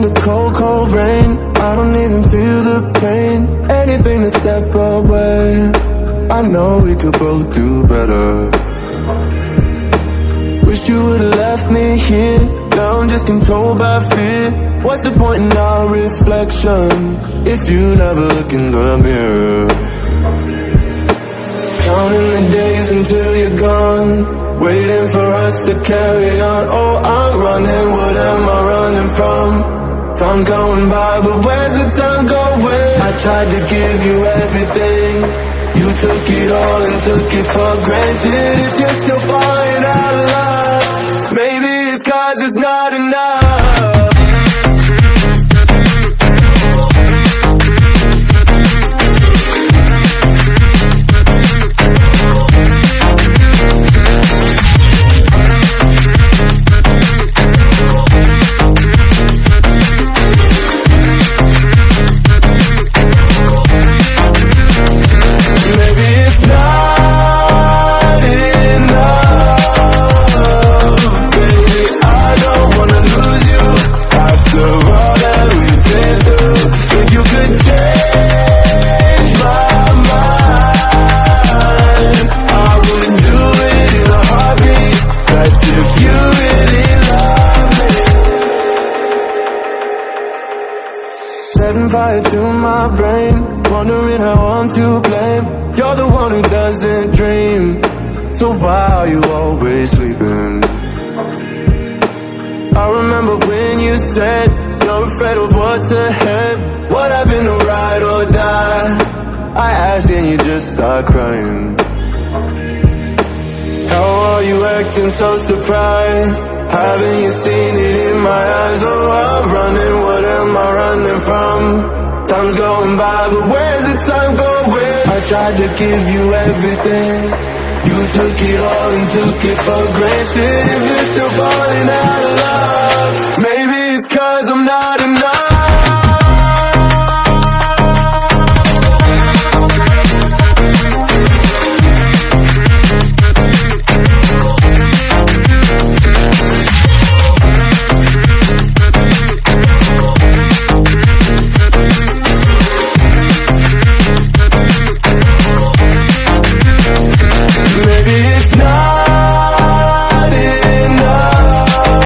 the cold, cold rain. I don't even feel the pain. Anything to step away. I know we could both do better. Wish you would've left me here. Now I'm just controlled by fear. What's the point in our reflection if you never look in the mirror? Counting the days until you're gone, waiting for us to carry on. Oh, I'm running, what am I running from? Time's going by, but where's the time going? I tried to give you everything. You took it all and took it for granted. If you're still falling out of love, maybe it's 'cause it's not enough. Setting fire to my brain, wondering how I'm to blame. You're the one who doesn't dream, so why are you always sleeping? I remember when you said you're afraid of what's ahead. What happened to ride or die? I asked and you just start crying. How are you acting so surprised? Haven't you seen it in my eyes? Oh, I'm running, what am I running from? Time's going by, but where's the time going? I tried to give you everything. You took it all and took it for granted. If you're still falling out of love, maybe it's 'cause I'm not enough.